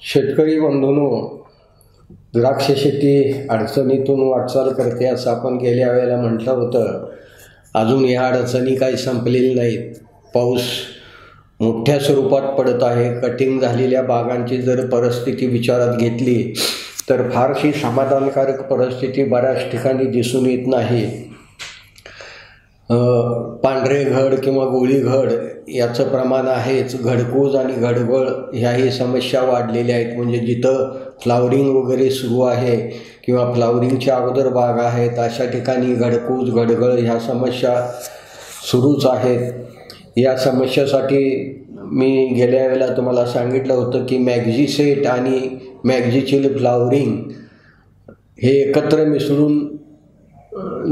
शेतकरी बंधूंनो, द्राक्ष शेती अडचणीतून वाटचाल करते असं आपण गेल्या वेळेला म्हटलं होतं. अजून ह्या अडचणी काही संपलेल्या नाहीत. पाऊस मोठ्या स्वरूपात पडत आहे. कटिंग झालेल्या बागांची जर परिस्थिती विचारात घेतली तर फारशी समाधानकारक परिस्थिती बऱ्याच ठिकाणी दिसून येत नाही. पांढरे घड किंवा गोळी घड याचं प्रमाण आहेच. घडकूज आणि घडगळ ह्याही समस्या वाढलेल्या आहेत. म्हणजे जिथं फ्लावरिंग वगैरे सुरू आहे किंवा फ्लावरिंगच्या अगोदर बाग आहेत अशा ठिकाणी घडकूज घडगळ ह्या समस्या सुरूच आहेत. या समस्येसाठी मी गेल्या वेळेला तुम्हाला सांगितलं होतं की मॅग्झीसेट आणि मॅग्झीचिल फ्लावरिंग हे एकत्र मिसळून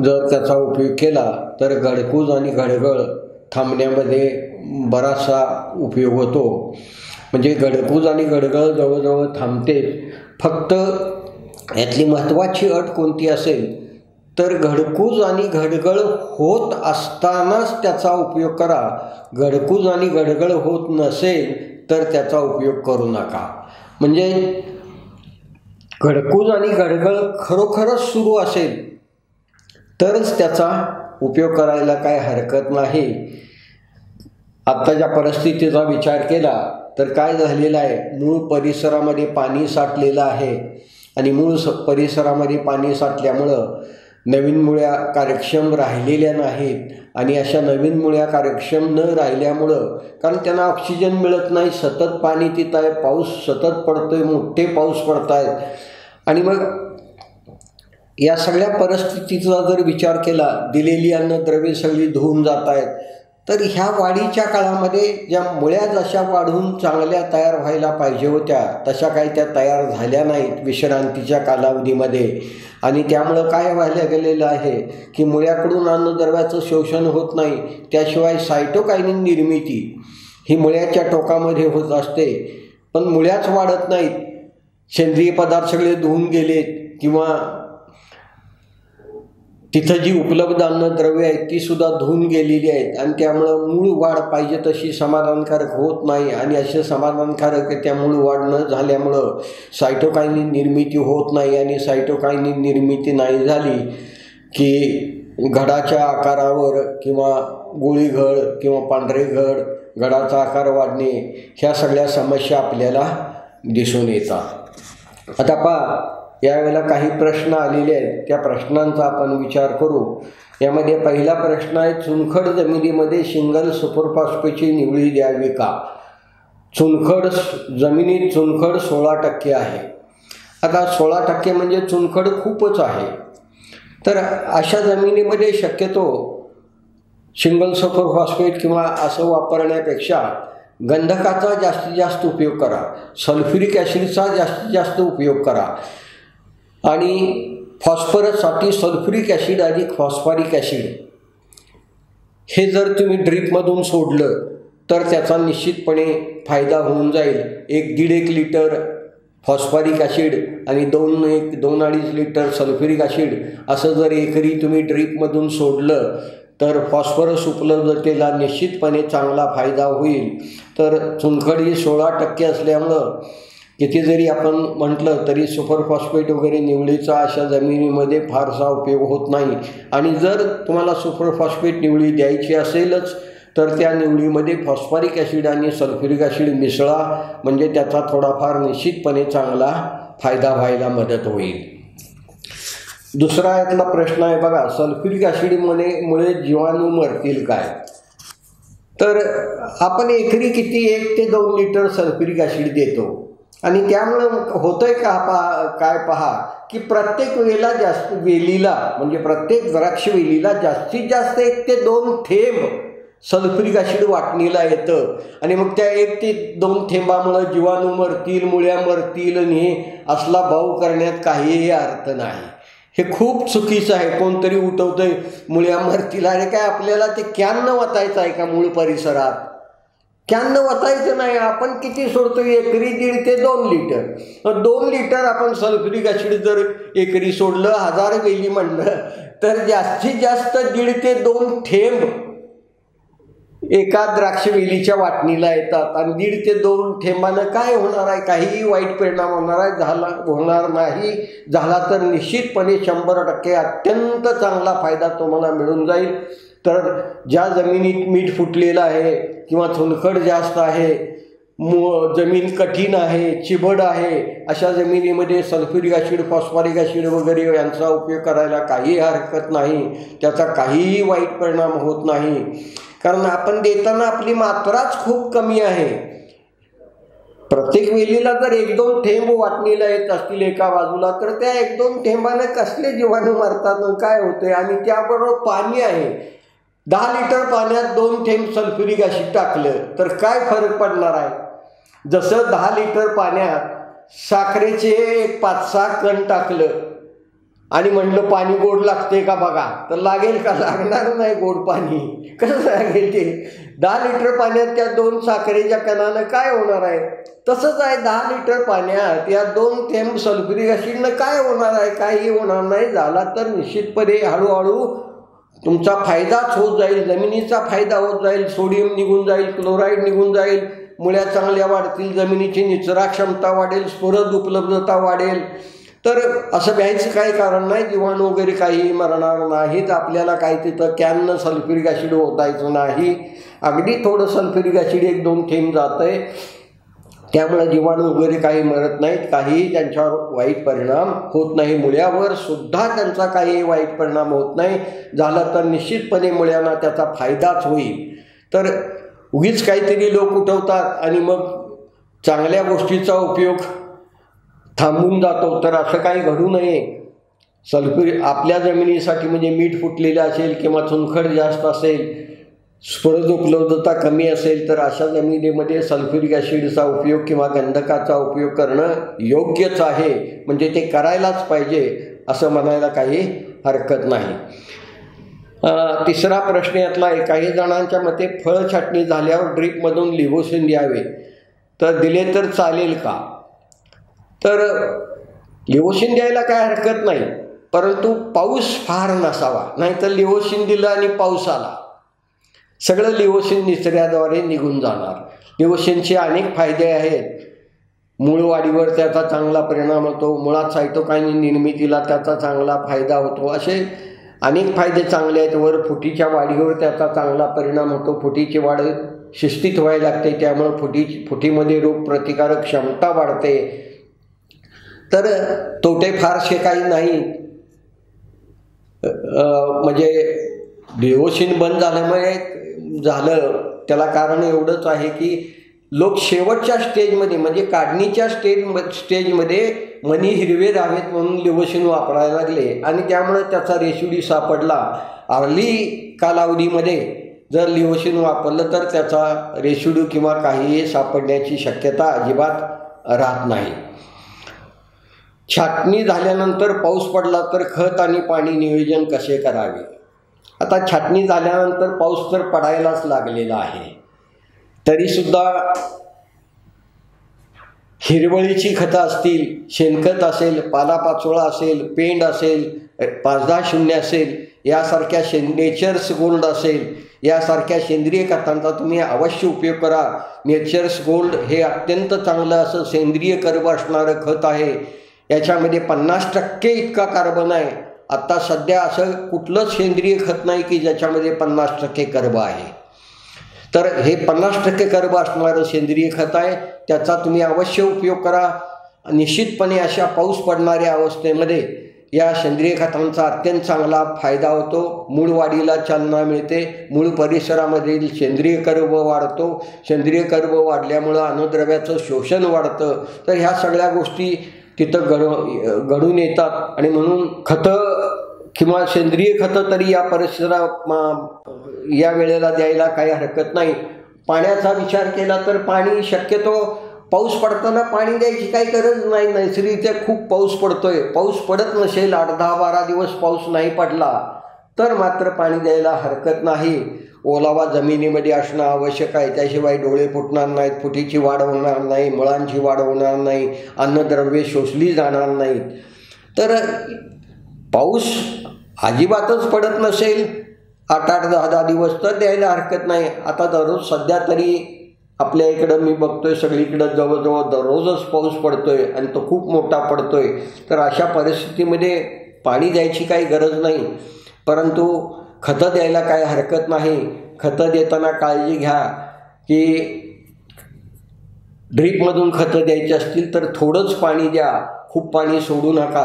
जर त्याचा उपयोग केला तर घडकूज आणि घडगळ थांबण्यामध्ये बराचसा उपयोग होतो. म्हणजे घडकूज आणि घडगळ जवळजवळ थांबते. फक्त यातली महत्त्वाची अट कोणती असेल तर घडकूज आणि घडगळ होत असतानाच त्याचा उपयोग करा. घडकूज आणि घडगळ होत नसेल तर त्याचा उपयोग करू नका. म्हणजे घडकूज आणि घडगळ खरोखरच सुरू असेल तरच त्याचा उपयोग करायला काय हरकत नाही. आत्ताच्या परिस्थितीचा विचार केला तर काय झालेलं आहे, मूळ परिसरामध्ये पाणी साठलेलं आहे आणि मूळ परिसरामध्ये पाणी साठल्यामुळं नवीन मुळ्या कार्यक्षम राहिलेल्या नाहीत. आणि अशा नवीन मुळ्या कार्यक्षम न राहिल्यामुळं, कारण त्यांना ऑक्सिजन मिळत नाही, सतत पाणी तिथं आहे, पाऊस सतत पडतो आहे, मोठे पाऊस पडत आहेत आणि मग या सगळ्या परिस्थितीचा जर विचार केला, दिलेली अन्नद्रव्ये सगळी धुवून जात आहेत, तर ह्या वाढीच्या काळामध्ये ज्या मुळ्या जशा वाढून चांगल्या तयार व्हायला पाहिजे होत्या तशा काही त्या तयार झाल्या नाहीत विश्रांतीच्या कालावधीमध्ये. आणि त्यामुळं काय व्हायला गेलेलं आहे की मुळ्याकडून अन्नद्रव्याचं शोषण होत नाही. त्याशिवाय सायटोकायनिन निर्मिती ही मुळ्याच्या टोकामध्ये होत असते, पण मुळ्याच वाढत नाहीत. सेंद्रिय पदार्थ सगळे धुवून गेलेत किंवा तिथं जी उपलब्ध अन्नद्रव्ये आहेत ती सुद्धा धुवून गेलेली आहेत आणि त्यामुळं मूळ वाढ पाहिजे तशी समाधानकारक होत नाही. आणि असे समाधानकारक त्या मूळ वाढ न झाल्यामुळं सायटोकायनिन निर्मिती होत नाही आणि सायटोकायनिन निर्मिती नाही झाली की घडाच्या आकारावर किंवा गोळी घड किंवा पांढरे घड, घडाचा आकार वाढणे ह्या सगळ्या समस्या आपल्याला दिसून येतात. आता पहा, यावेळेला काही प्रश्न आलेले आहेत, त्या प्रश्नांचा आपण विचार करू. यामध्ये पहिला प्रश्न आहे, चुनखड जमिनीमध्ये सिंगल सुपरफॉस्फेटची निवळी द्यावी का? जमिनीत चुनखड 16% आहे. आता 16% म्हणजे चुनखड खूपच आहे. तर अशा जमिनीमध्ये शक्यतो सिंगल सुपरफॉस्फेट किंवा असं वापरण्यापेक्षा गंधकाचा जास्तीत जास्त उपयोग करा, सल्फ्युरिक ॲसिडचा जास्तीत जास्त उपयोग करा आणि फॉस्फरससाठी सल्फ्युरिक ॲसिड अधिक फॉस्फरिक ॲसिड हे जर तुम्ही ड्रीपमधून सोडलं तर त्याचा निश्चितपणे फायदा होऊन जाईल. 1-1.5 लिटर फॉस्फरिक ॲसिड आणि 2-2.5 लिटर सल्फ्युरिक ॲसिड असं जर एकरी तुम्ही ड्रीपमधून सोडलं तर फॉस्फरस उपलब्धतेला निश्चितपणे चांगला फायदा होईल. तर चुनखड ही 16% असल्यामुळं किती जरी आपण म्हटलं तरी सुपरफॉस्फेट वगैरे निवळीचा अशा जमिनीमध्ये फारसा उपयोग होत नाही. आणि जर तुम्हाला सुपरफॉस्फेट निवळी द्यायची असेलच तर त्या निवळीमध्ये फॉस्फरिक ॲसिड आणि सल्फ्युरिक ॲसिड मिसळा, म्हणजे त्याचा थोडाफार निश्चितपणे चांगला फायदा व्हायला मदत होईल. दुसरा यातला प्रश्न आहे बघा, सल्फ्युरिक ॲसिडमुळे जीवाणू मरतील काय? तर आपण एकरी किती 1 ते 2 लिटर सल्फ्युरिक ॲसिड देतो आणि त्यामुळं होतंय का काय पहा की प्रत्येक वेलीला म्हणजे प्रत्येक द्राक्ष वेलीला जास्तीत जास्त 1 ते 2 थेंब सल्फ्युरिक ॲसिड वाटणीला येतं आणि मग त्या 1 ते 2 थेंबामुळं जीवाणू मरतील, मुळ्या मरतील आणि हे असला भाव करण्यात काहीही अर्थ नाही. हे खूप चुकीचं आहे. कोणतरी उठवतंय मुळ्या मरतील, अरे काय आपल्याला ते कॅन वतायचं आहे का? मूळ परिसरात कॅन वतायचं नाही. आपण किती सोडतो? एकरी 1.5 ते 2 लिटर. 2 लिटर आपण सल्फ्युरिक ॲसिड जर एकरी सोडलं, 1000 वेली म्हणलं तर जास्तीत जास्त 1.5 ते 2 थेंब एका द्राक्ष वेलीच्या वाटणीला येतात आणि 1.5 ते 2 थेंबानं काय होणार आहे? काहीही वाईट परिणाम होणार आहे होणार नाही. झाला तर निश्चितपणे 100% अत्यंत चांगला फायदा तुम्हाला मिळून जाईल. तर ज्या जमिनीत मीठ फुटलेलं आहे किंवा चुनखड जास्त आहे, जमीन कठीण आहे, चिबड आहे, अशा जमिनीमध्ये सल्फ्युरिक ॲसिड, फॉस्फरिक ॲसिड वगैरे यांचा उपयोग करायला काही हरकत नाही. त्याचा काहीही वाईट परिणाम होत नाही. कारण आपण देताना आपली मात्राच खूप कमी आहे. प्रत्येक वेलीला जर 1-2 थेंब वाटणीला येत असतील एका बाजूला, तर त्या 1-2 थेंबाने कसले जीवाणू मारतात काय होते? आणि त्याबरोबर पाणी आहे. 10 लिटर पाण्यात 2 थेंब सल्फ्युरिक ॲसिड टाकलं तर काय फरक पडणार आहे? जसं 10 लिटर पाण्यात साखरेचे 5-6 कण टाकलं आणि म्हणलं पाणी गोड लागते का बघा, तर लागेल का? लागणार नाही गोड पाणी. कसं लागेल ते? 10 लिटर पाण्यात त्या 2 साखरेच्या कणानं काय होणार आहे? तसंच आहे 10 लिटर पाण्यात या 2 थेंब सल्फ्युरिक ॲसिडनं काय होणार आहे? काही होणार नाही. झाला तर निश्चितपणे हळूहळू तुमचा फायदाच होत जाईल, जमिनीचा फायदा होत जाईल. सोडियम निघून जाईल, क्लोराईड निघून जाईल, मुळ्या चांगल्या वाढतील, जमिनीची निचरा क्षमता वाढेल, स्फुरद उपलब्धता वाढेल. तर असं भ्यायचं काही कारण नाही. जीवाणू वगैरे काही मरणार नाहीत. आपल्याला काही तिथं कॅननं सल्फ्युरिक ॲसिड ओतायचं नाही. अगदी थोडं सल्फ्युरिक ॲसिड 1-2 थेंब जातं आहे, त्यामुळे जीवाणू वगैरे काही मरत नाहीत, काही त्यांच्यावर वाईट परिणाम होत नाही. मुळ्यावर सुद्धा त्यांचा काही वाईट परिणाम होत नाही. झालं तर निश्चितपणे मुळ्यांना त्याचा फायदाच होईल. तर उगीच काहीतरी लोक उठवतात आणि मग चांगल्या गोष्टीचा उपयोग थांबून जातो. तर असं काही घडू नये. सल्फ्युरिक आपल्या जमिनीसाठी म्हणजे मीठ फुटलेलं असेल किंवा चुनखड जास्त असेल, स्फुरद उपलब्धता कमी असेल, तर अशा जमिनीमध्ये सल्फ्युरिक ॲसिडचा उपयोग किंवा गंधकाचा उपयोग करणं योग्यच आहे. म्हणजे ते करायलाच पाहिजे असं म्हणायला काही हरकत नाही. तिसरा प्रश्न यातला आहे, काही जणांच्या मते फळ छाटणी झाल्यावर ड्रीपमधून लिव्होसिन द्यावे तर दिले तर चालेल का? तर लिव्होसिन द्यायला काय हरकत नाही, परंतु पाऊस फार नसावा. नाहीतर लिव्होसिन दिलं आणि पाऊस आला, सगळं लिव्होसिन निचऱ्याद्वारे निघून जाणार. लिव्होसिनचे अनेक फायदे आहेत. मूळ वाढीवर त्याचा चांगला परिणाम होतो, मुळात सायटोकायनिन निर्मितीला त्याचा चांगला फायदा होतो. असे अनेक फायदे चांगले आहेत. वर फुटीच्या वाढीवर त्याचा चांगला परिणाम होतो. फुटीची वाढ शिस्तीत व्हायला लागते, त्यामुळे फुटीमध्ये रोगप्रतिकारक क्षमता वाढते. तर तोटे फारसे काही नाही. म्हणजे लिव्होसिन बंद झाल्यामुळे झालं त्याला कारण एवढंच आहे की लोक शेवटच्या स्टेजमध्ये म्हणजे काढणीच्या स्टेजमध्ये मणी हिरवे राहावेत म्हणून लिव्होसिन वापरायला लागले आणि त्यामुळे त्याचा रेसिड्यू सापडला. अर्ली कालावधीमध्ये जर लिव्होसिन वापरलं तर त्याचा रेसिड्यू किंवा काहीही सापडण्याची शक्यता अजिबात राहत नाही. छाटणी झाल्यानंतर पाऊस पडला तर खत आणि पाणी नियोजन कसे करावे? आता छाटणी झाल्यानंतर पाऊस तर पडायलाच लागलेला आहे, तरीसुद्धा हिरवळीची खतं असतील, शेणखत असेल, पालापाचोळा असेल, पेंड असेल, 5-10-0 असेल, यासारख्या नेचर्स गोल्ड असेल, यासारख्या सेंद्रिय खतांचा तुम्ही अवश्य उपयोग करा. नेचर्स गोल्ड हे अत्यंत चांगलं असं सेंद्रिय कर्ब असणारं खत आहे. याच्यामध्ये 50% इतका कार्बन आहे. आत्ता सध्या असं कुठलंच सेंद्रिय खत नाही की ज्याच्यामध्ये 50% कर्ब आहे. तर हे 50% कर्ब असणारं सेंद्रिय खत आहे, त्याचा तुम्ही अवश्य उपयोग करा. निश्चितपणे अशा पाऊस पडणाऱ्या अवस्थेमध्ये या सेंद्रिय खतांचा अत्यंत चांगला फायदा होतो. मूळ वाढीला चालना मिळते, मूळ परिसरामधील सेंद्रिय कर्ब वाढतो. सेंद्रिय कर्ब वाढल्यामुळं अन्नद्रव्याचं शोषण वाढतं. तर ह्या सगळ्या गोष्टी तिथं घडून येतात आणि म्हणून खतं किंवा सेंद्रिय खतं तरी या या वेळेला द्यायला काही हरकत नाही. पाण्याचा विचार केला तर पाणी शक्यतो पाऊस पडताना पाणी द्यायची काही गरज नाही. नैसर्गिकरित्या खूप पाऊस पडतोय. पाऊस पडत नसेल, 8-10-12 दिवस पाऊस नाही पडला तर मात्र पाणी द्यायला हरकत नाही. ओलावा जमिनीमध्ये असणं आवश्यक आहे, त्याशिवाय डोळे फुटणार नाहीत, फुटीची वाढ होणार नाही, मुळांची वाढ होणार नाही, अन्नद्रव्ये शोषली जाणार नाहीत. तर पाऊस अजिबातच पडत नसेल 8-8, 10-10 दिवस तर द्यायला हरकत नाही. आता दररोज सध्या तरी आपल्या इकडं मी बघतोय सगळीकडं जवळजवळ दररोजच पाऊस पडतोय आणि तो खूप मोठा पडतोय. तर अशा परिस्थितीमध्ये पाणी द्यायची काही गरज नाही, परंतु खतं द्यायला काही हरकत नाही. खतं देताना काळजी घ्या की ड्रीपमधून खतं द्यायची असतील तर थोडंच पाणी द्या, खूप पाणी सोडू नका.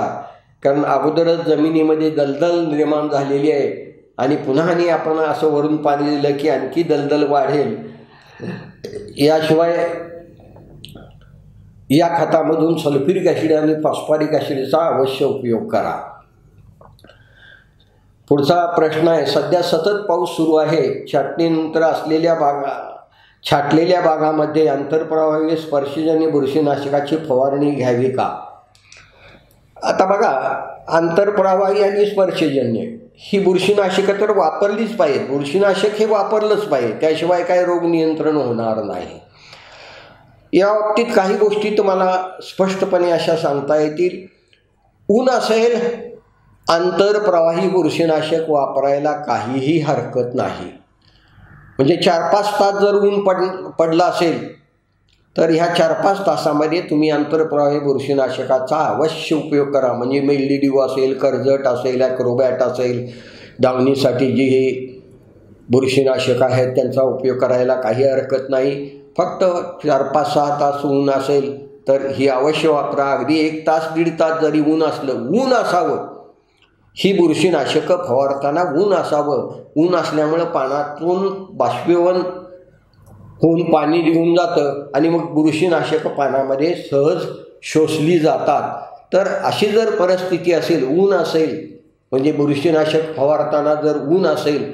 कारण अगोदरच जमिनीमध्ये दलदल निर्माण झालेली आहे आणि पुन्हा आपण असं वरून पाणी दिलं की आणखी दलदल वाढेल. याशिवाय या खतामधून सल्फ्युरिक ॲसिड आणि फॉस्फरिक ॲसिडचा अवश्य उपयोग करा. पुढचा प्रश्न आहे, सध्या सतत पाऊस सुरू आहे. छाटणीनंतर छाटलेल्या बागामध्ये आंतरप्रवाही स्पर्शजन्य बुरशीनाशकाची फवारणी घ्यावी का? आता बघा, आंतरप्रवाही आणि स्पर्शजन्य ही बुरशीनाशकं तर वापरलीच पाहिजे. बुरशीनाशक हे वापरलंच पाहिजे, त्याशिवाय काय रोग नियंत्रण होणार नाही. या बाबतीत काही गोष्टी तुम्हाला स्पष्टपणे अशा सांगता येतील. ऊन असेल, आंतरप्रवाही बुरशीनाशक वापरायला काहीही हरकत नाही. म्हणजे 4-5 तास जर ऊन पडलं असेल तर ह्या 4-5 तासामध्ये तुम्ही आंतरप्रवाही बुरशीनाशकाचा अवश्य उपयोग करा. म्हणजे मेलडीड्यू असेल, कर्जट असेल, ॲक्रोबॅट असेल, दावणीसाठी जी हे बुरशीनाशक आहेत त्यांचा उपयोग करायला काही हरकत नाही. फक्त 4-5-6 तास ऊन असेल तर ही अवश्य वापरा. अगदी 1 तास 1.5 तास जरी ऊन असलं, ऊन असावं. ही बुरशीनाशकं फवारताना ऊन असावं. ऊन असल्यामुळं पानातून बाष्पीभवन होऊन पाणी निघून जातं आणि मग बुरशीनाशकं पानामध्ये सहज शोषली जातात. तर अशी जर परिस्थिती असेल, ऊन असेल, म्हणजे बुरशीनाशक फवारताना जर ऊन असेल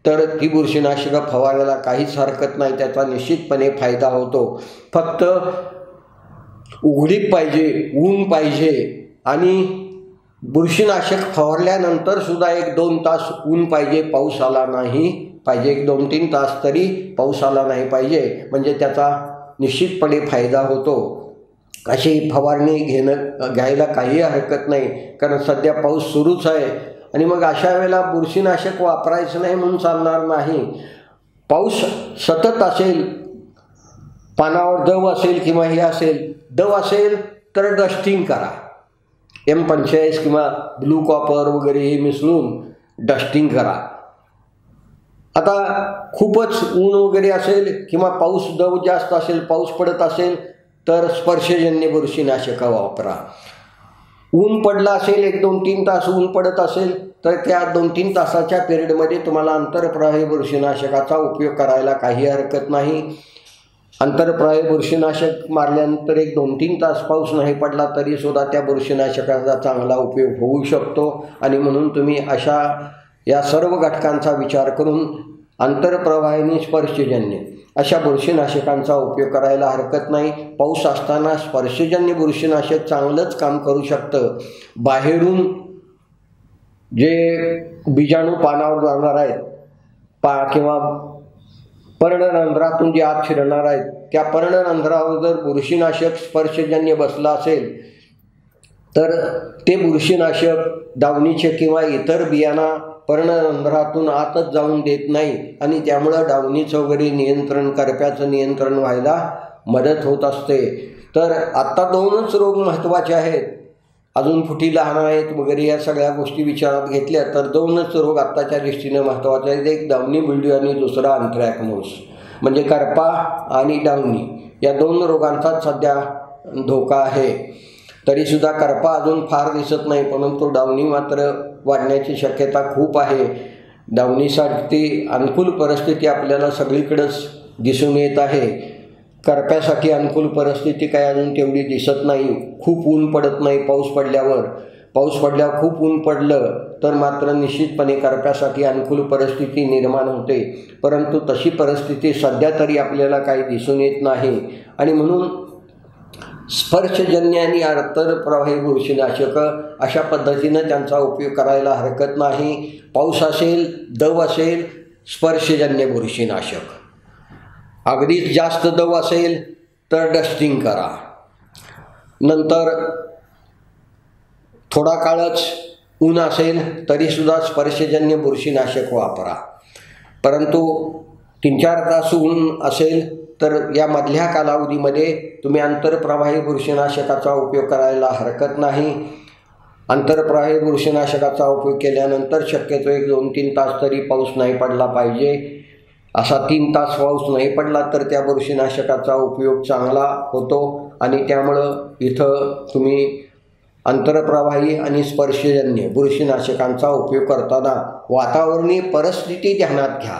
तर ती बुरशीनाशकं फवारायला काहीच हरकत नाही. त्याचा निश्चितपणे फायदा होतो. फक्त उघडीप पाहिजे, ऊन पाहिजे आणि बुरशीनाशक फवारल्यानंतर सुद्धा 1-2 तास ऊन पाहिजे, पाऊस आला नाही पाहिजे. 1-2-3 तास तरी पाऊस आला नाही पाहिजे, म्हणजे त्याचा निश्चितपणे फायदा होतो. अशी फवारणी घ्यायला काही हरकत नाही, कारण सध्या पाऊस सुरूच आहे. आणि मग अशा वेळेला बुरशीनाशक वापरायचं नाही म्हणून चालणार नाही. पाऊस सतत असेल, पानावर दव असेल किंवा हे असेल, दव असेल तर डस्टिंग करा. M45 किंवा ब्लू कॉपर वगैरे हे मिसळून डस्टिंग करा. आता खूपच ऊन वगैरे असेल किंवा पाऊस दव जास्त असेल, पाऊस पडत असेल तर स्पर्शजन्य बुरशीनाशकं वापरा. ऊन पडला असेल, 1-2-3 तास ऊन पडत असेल तर त्या 2-3 तासाच्या पिरियडमध्ये तुम्हाला आंतरप्रवाही बुरशीनाशकाचा उपयोग करायला काही हरकत नाही. आंतरप्रवाही बुरशीनाशक मारल्यानंतर 1-2-3 तास पाऊस नाही पडला तरीसुद्धा त्या बुरशीनाशकाचा चांगला उपयोग होऊ शकतो. आणि म्हणून तुम्ही या सर्व घटकांचा विचार करून आंतरप्रवाही आणि स्पर्शजन्य अशा बुरशीनाशकांचा उपयोग करायला हरकत नाही. पाऊस असताना स्पर्शजन्य बुरशीनाशक चांगलंच काम करू शकतं. बाहेरून जे बीजाणू पानावर जाणार आहेत किंवा पर्णरंध्रातून जे आत शिरणार आहेत त्या पर्णरंध्रावर जर बुरशीनाशक स्पर्शजन्य बसला असेल तर ते बुरशीनाशक दावणीचे किंवा इतर बियाणा पर्णरंध्रातून आतच जाऊन देत नाही आणि त्यामुळं दावणीचं वगैरे नियंत्रण, करप्याचं नियंत्रण व्हायला मदत होत असते. तर आत्ता 2च रोग महत्त्वाचे आहेत. अजून फुटी लहान आहेत वगैरे या सगळ्या गोष्टी विचारात घेतल्या तर 2च रोग आत्ताच्या दृष्टीने महत्त्वाचे आहेत. एक दावणी मिल्ड्यू आणि दुसरा अँथ्रॅकनोज, म्हणजे करपा आणि दावणी या 2 रोगांचा सध्या धोका आहे. तरीसुद्धा करपा अजून फार दिसत नाही, परंतु दावणी मात्र वाढण्याची शक्यता खूप आहे. दावणीसाठी अनुकूल परिस्थिती आपल्याला सगळीकडेच दिसून येत आहे. करप्यासाठी अनुकूल परिस्थिती काय अजून तेवढी दिसत नाही. खूप ऊन पडत नाही. पाऊस पडल्यावर खूप ऊन पडलं तर मात्र निश्चितपणे करप्यासाठी अनुकूल परिस्थिती निर्माण होते, परंतु तशी परिस्थिती सध्या तरी आपल्याला काही दिसून येत नाही. आणि म्हणून स्पर्शजन्य आणि आंतरप्रवाही बुरशीनाशकं अशा पद्धतीनं त्यांचा उपयोग करायला हरकत नाही. पाऊस असेल, दव असेल, स्पर्शजन्य बुरशीनाशक. अगदीच जास्त दव असेल तर डस्टिंग करा. नंतर थोडा काळच ऊन असेल तरीसुद्धा स्पर्शजन्य बुरशीनाशक वापरा. परंतु 3-4 तास ऊन असेल तर या मधल्या कालावधीमध्ये तुम्ही आंतरप्रवाही बुरशीनाशकाचा उपयोग करायला हरकत नाही. आंतरप्रवाही बुरशीनाशकाचा उपयोग केल्यानंतर शक्यतो 1-2-3 तास तरी पाऊस नाही पडला पाहिजे. असा 3 तास पाऊस नाही पडला तर त्या बुरशीनाशकाचा उपयोग चांगला होतो आणि त्यामुळं इथं तुम्ही आंतरप्रवाही आणि स्पर्शजन्य बुरशीनाशकांचा उपयोग करताना वातावरणीय परिस्थिती ध्यानात घ्या.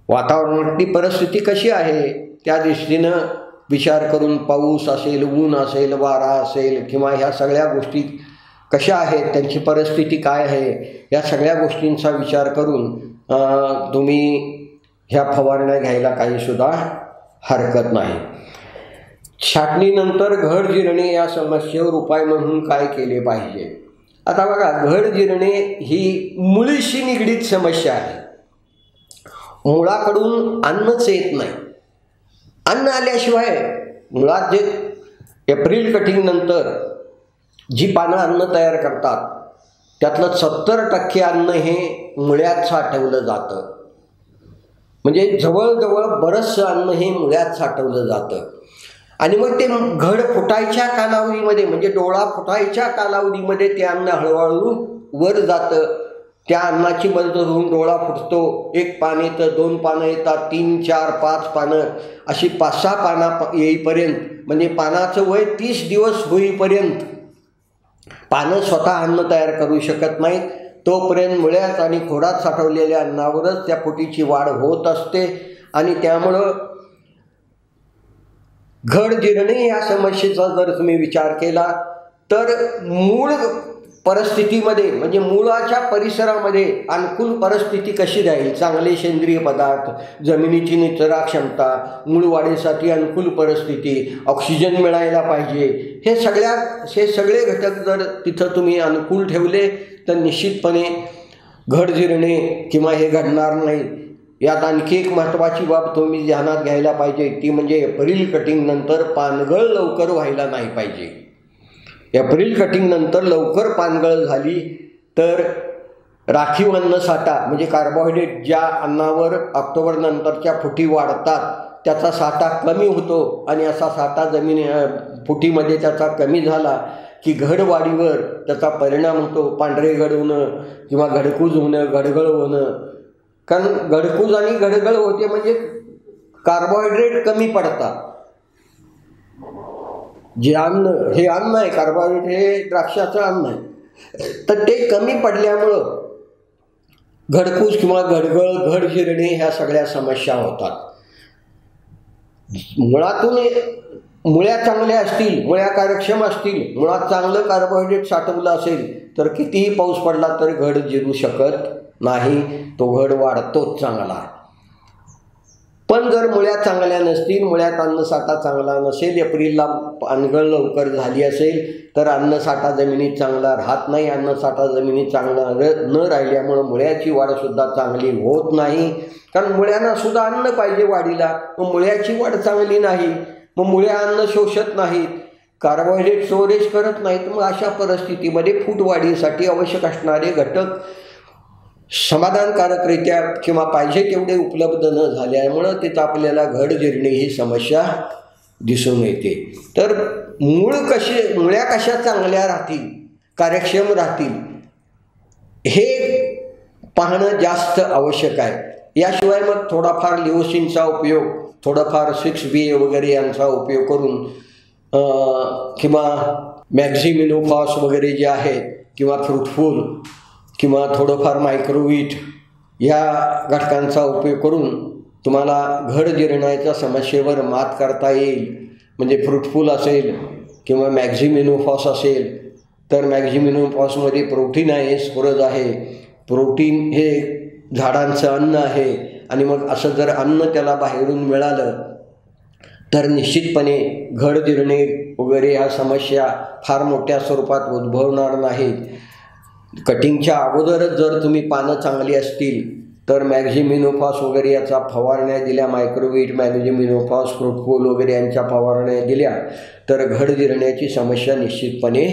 वातावरणातली परिस्थिती कशी आहे त्या दृष्टीनं विचार करून पाऊस असेल, ऊन असेल, वारा असेल किंवा ह्या सगळ्या गोष्टी कशा आहेत, त्यांची परिस्थिती काय आहे, या सगळ्या गोष्टींचा विचार करून तुम्ही ह्या फवारण्या घ्यायला काहीसुद्धा हरकत नाही. छाटणीनंतर घड जिरणे या समस्येवर उपाय म्हणून काय केले पाहिजे. आता बघा, घड जिरणे ही मुळीशी निगडीत समस्या आहे. मुळाकडून अन्नच येत नाही. अन्न आल्याशिवाय मुळात जे एप्रिल कटिंग नंतर जी पानं अन्न तयार करतात त्यातलं 70% अन्न हे मुळ्यात साठवलं जातं. म्हणजे जवळजवळ बरंचसं अन्न हे मुळ्यात साठवलं जातं आणि मग ते घड फुटायच्या कालावधीमध्ये म्हणजे डोळा फुटायच्या कालावधीमध्ये ते अन्न हळूहळू वर जातं. त्या अन्नाची मदत होऊन डोळा फुटतो. 1 पान येतं, 2 पानं येतात, 3, 4, 5 पानं अशी 5-6 पानं येईपर्यंत म्हणजे पानाचं वय 30 दिवस होईपर्यंत पानं स्वतः अन्न तयार करू शकत नाहीत. तोपर्यंत मुळ्यात आणि खोडात साठवलेल्या अन्नावरच त्या फुटीची वाढ होत असते आणि त्यामुळं घड जिरणे या समस्येचा जर तुम्ही विचार केला तर मूळ परिस्थितीमध्ये म्हणजे मुळाच्या परिसरामध्ये अनुकूल परिस्थिती कशी राहील, चांगले सेंद्रिय पदार्थ, जमिनीची निचरा क्षमता, मूळ वाढीसाठी अनुकूल परिस्थिती, ऑक्सिजन मिळायला पाहिजे, हे सगळे घटक जर तिथं तुम्ही अनुकूल ठेवले तर निश्चितपणे घड जिरणे किंवा हे घडणार नाही. यात आणखी एक महत्त्वाची बाब तुम्ही ध्यानात घ्यायला पाहिजे ती म्हणजे एप्रिल कटिंग नंतर पानगळ लवकर व्हायला नाही पाहिजे. एप्रिल कटिंग नंतर लवकर पानगळ झाली तर राखीव अन्न साठा म्हणजे कार्बोहायड्रेट ज्या अन्नावर ऑक्टोबर नंतरच्या फुटी वाढतात त्याचा साठा कमी होतो आणि असा साठा फुटीमध्ये त्याचा कमी झाला की घड वाढीवर त्याचा परिणाम होतो. पांढरे घड होणं किंवा घडकूज होणं, घडगळ होणं. कारण घडकूज आणि घडगळ होते म्हणजे कार्बोहायड्रेट कमी पडतात. जे अन्न हे अन्न आहे, कार्बोहायड्रेट हे द्राक्षाचं अन्न आहे, तर ते कमी पडल्यामुळं घडकूज किंवा घडगळ, घड जिरणे ह्या सगळ्या समस्या होतात. मुळातून मुळ्या चांगल्या असतील, मुळ्या कार्यक्षम असतील, मुळात चांगलं कार्बोहायड्रेट साठवलं असेल तर कितीही पाऊस पडला तर घड जिरू शकत नाही, तो घड वाढतोच चांगला. पण जर मुळ्या चांगल्या नसतील, मुळ्यात अन्नसाठा चांगला नसेल, एप्रिलला पानगळ लवकर झाली असेल तर अन्नसाठा जमिनीत चांगला राहत नाही. अन्नसाठा जमिनीत चांगला न राहिल्यामुळं मुळ्याची वाढसुद्धा चांगली होत नाही. कारण मुळ्यांना सुद्धा अन्न पाहिजे वाढीला, मग मुळ्याची वाढ चांगली नाही, मग मुळ्या अन्न शोषत नाहीत, कार्बोहायड्रेट स्टोरेज करत नाहीत. मग अशा परिस्थितीमध्ये फूट वाढीसाठी आवश्यक असणारे घटक समाधानकारकरित्या किंवा पाहिजे तेवढे उपलब्ध न झाल्यामुळं तिथं आपल्याला घड जिरणे ही समस्या दिसून येते. तर मुळ्या कशा चांगल्या राहतील, कार्यक्षम राहतील हे पाहणं जास्त आवश्यक आहे. याशिवाय मग थोडाफार लिओसिनचा उपयोग, थोडाफार 6-BA वगैरे यांचा उपयोग करून किंवा मॅक्झिमिनोफॉस वगैरे जे आहेत किंवा फ्रुटफुल किंवा थोडंफार मायक्रोवीट या घटकांचा उपयोग करून तुम्हाला घड जिरण्याच्या समस्येवर मात करता येईल. म्हणजे फ्रुटफुल असेल किंवा मॅक्झिमिनोफॉस असेल तर मॅक्झिमिनोफॉसमध्ये प्रोटीन आहे, स्फुरद आहे. प्रोटीन हे झाडांचं अन्न आहे आणि मग असं जर अन्न त्याला बाहेरून मिळालं तर निश्चितपणे घड जिरणे वगैरे ह्या समस्या फार मोठ्या स्वरूपात उद्भवणार नाहीत. कटिंगच्या अगोदरच जर तुम्ही पानं चांगली असतील तर मॅक्झिमिनोफॉस वगैरे याचा फवारण्या दिल्या, मायक्रोवीट, मॅक्झिमिनोफॉस, फ्रुटफुल वगैरे यांच्या फवारण्या दिल्या तर घड जिरण्याची समस्या निश्चितपणे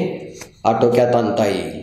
आटोक्यात आणता येईल.